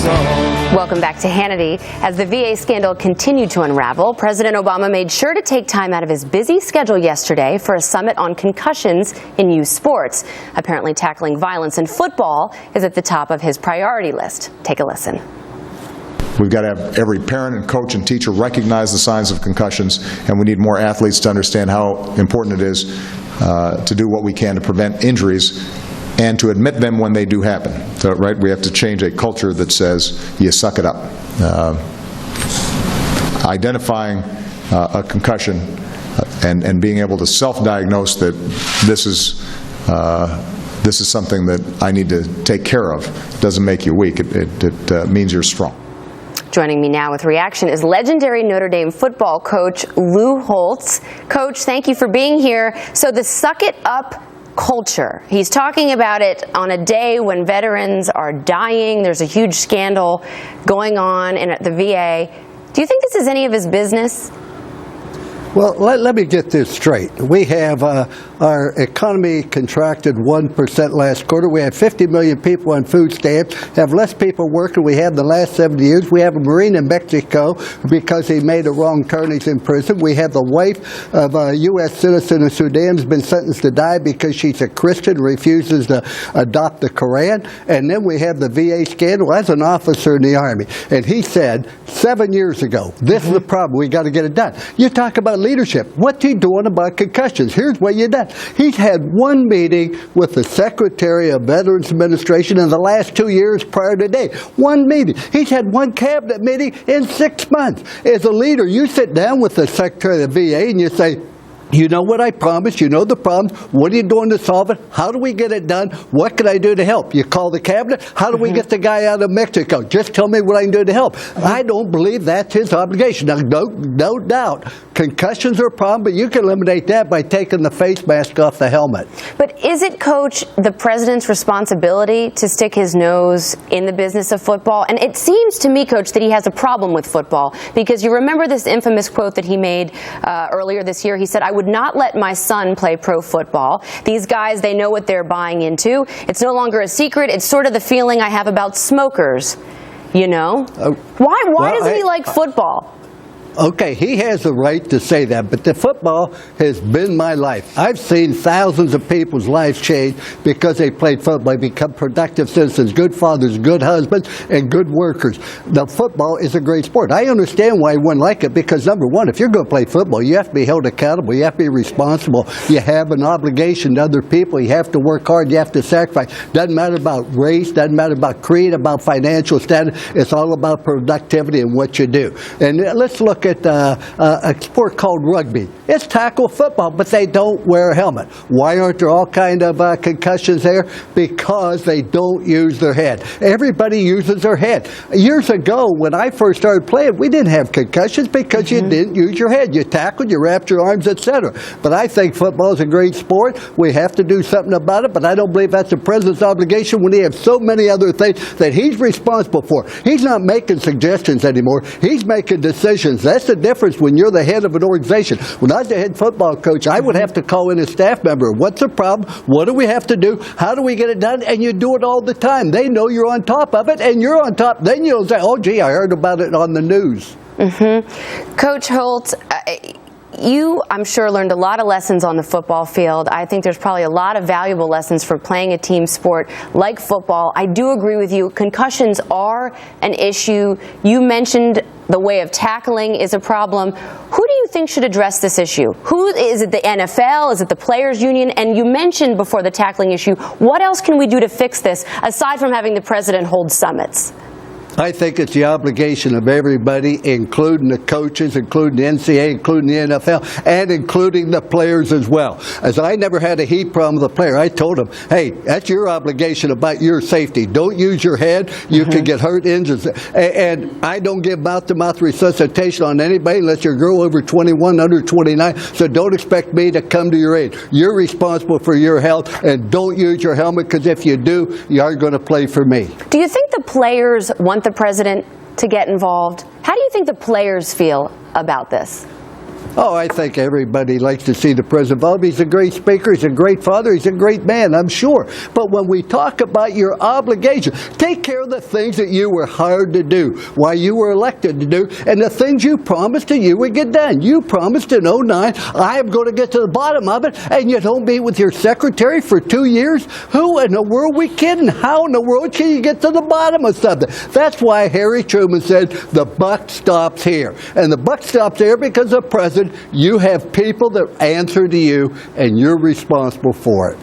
Welcome back to Hannity. As the VA scandal continued to unravel, President Obama made sure to take time out of his busy schedule yesterday for a summit on concussions in youth sports. Apparently, tackling violence in football is at the top of his priority list. Take a listen. We've got to have every parent and coach and teacher recognize the signs of concussions, and we need more athletes to understand how important it is to do what we can to prevent injuries and to admit them when they do happen. So, right, we have to change a culture that says you suck it up. Identifying a concussion and being able to self-diagnose that this is something that I need to take care of doesn't make you weak. It means you're strong. Joining me now with reaction is legendary Notre Dame football coach Lou Holtz. Coach, thank you for being here. So the suck it up culture, he's talking about it on a day when veterans are dying. There's a huge scandal going on at the VA. Do you think this is any of his business? Well, let me get this straight. We have our economy contracted 1% last quarter. We have 50 million people on food stamps, have less people working we had in the last 70 years. We have a Marine in Mexico because he made a wrong turn. He's in prison. We have the wife of a U.S. citizen in Sudan who's been sentenced to die because she's a Christian, refuses to adopt the Koran. And then we have the VA scandal as an officer in the Army. And he said 7 years ago, this is the problem. We got to get it done. You talk about leadership. What's he doing about concussions? Here's what you done. He's had one meeting with the Secretary of Veterans Administration in the last 2 years prior to today. One meeting. He's had one cabinet meeting in 6 months. As a leader, you sit down with the Secretary of the VA and you say, you know what I promised, you know the problems, what are you doing to solve it, how do we get it done, what can I do to help? You call the cabinet, how do we get the guy out of Mexico? Just tell me what I can do to help. I don't believe that's his obligation. Now, no doubt, concussions are a problem, but you can eliminate that by taking the face mask off the helmet. But is it, Coach, the president's responsibility to stick his nose in the business of football? And it seems to me, Coach, that he has a problem with football, because you remember this infamous quote that he made earlier this year. He said, I would not let my son play pro football. These guys, they know what they're buying into. It's no longer a secret. It's sort of the feeling I have about smokers, you know? Why doesn't he like football? Okay, he has the right to say that, but the football has been my life. I've seen thousands of people's lives change because they played football. They become productive citizens, good fathers, good husbands, and good workers. The football is a great sport. I understand why one like it, because number one, if you're going to play football, you have to be held accountable. You have to be responsible. You have an obligation to other people. You have to work hard. You have to sacrifice. Doesn't matter about race. Doesn't matter about creed, about financial status. It's all about productivity and what you do. And let's look at a sport called rugby. It's tackle football, but they don't wear a helmet. Why aren't there all kind of concussions there? Because they don't use their head. Everybody uses their head. Years ago, when I first started playing, we didn't have concussions because you didn't use your head. You tackled, you wrapped your arms, etc. But I think football is a great sport. We have to do something about it, but I don't believe that's the president's obligation when he has so many other things that he's responsible for. He's not making suggestions anymore. He's making decisions. That's the difference when you're the head of an organization. When I was the head football coach, I would have to call in a staff member. What's the problem? What do we have to do? How do we get it done? And you do it all the time. They know you're on top of it, and you're on top. Then you'll say, oh, gee, I heard about it on the news. Coach Holtz, you, I'm sure, learned a lot of lessons on the football field. I think there's probably a lot of valuable lessons for playing a team sport like football. I do agree with you. Concussions are an issue. You mentioned the way of tackling is a problem. Who do you think should address this issue? Is it the NFL? Is it the players' union? And you mentioned before the tackling issue. What else can we do to fix this, aside from having the president hold summits? I think it's the obligation of everybody, including the coaches, including the NCAA, including the NFL, and including the players as well. As I never had a heat problem with a player, I told him, hey, that's your obligation about your safety. Don't use your head. You can get hurt, injured. And I don't give mouth-to-mouth resuscitation on anybody unless you're a girl over 21, under 29. So don't expect me to come to your aid. You're responsible for your health, and don't use your helmet, because if you do, you aren't going to play for me. Do you think the players want the president to get involved? How do you think the players feel about this? Oh, I think everybody likes to see the president involved. He's a great speaker. He's a great father. He's a great man, I'm sure. But when we talk about your obligation, take care of the things that you were hired to do, why you were elected to do, and the things you promised that you would get done. You promised in 2009, I am going to get to the bottom of it, and you don't meet with your secretary for 2 years? Who in the world are we kidding? How in the world can you get to the bottom of something? That's why Harry Truman said the buck stops here. And the buck stops here because the president, you have people that answer to you, and you're responsible for it.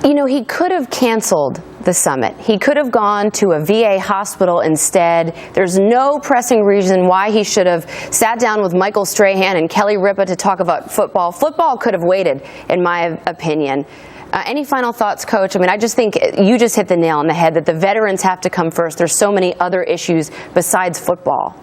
You know, he could have canceled the summit. He could have gone to a VA hospital instead. There's no pressing reason why he should have sat down with Michael Strahan and Kelly Ripa to talk about football. Football could have waited, in my opinion. Any final thoughts, Coach? I mean, I just think you just hit the nail on the head that the veterans have to come first. There's so many other issues besides football.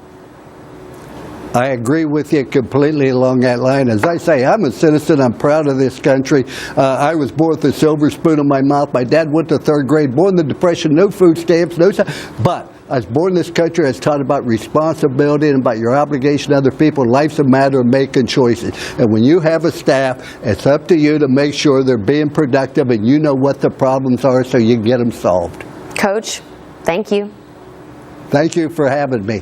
I agree with you completely along that line. As I say, I'm a citizen. I'm proud of this country. I was born with a silver spoon in my mouth. My dad went to third grade, born in the Depression, no food stamps, no stuff. But I was born in this country. I was taught about responsibility and about your obligation to other people. Life's a matter of making choices. And when you have a staff, it's up to you to make sure they're being productive and you know what the problems are so you can get them solved. Coach, thank you. Thank you for having me.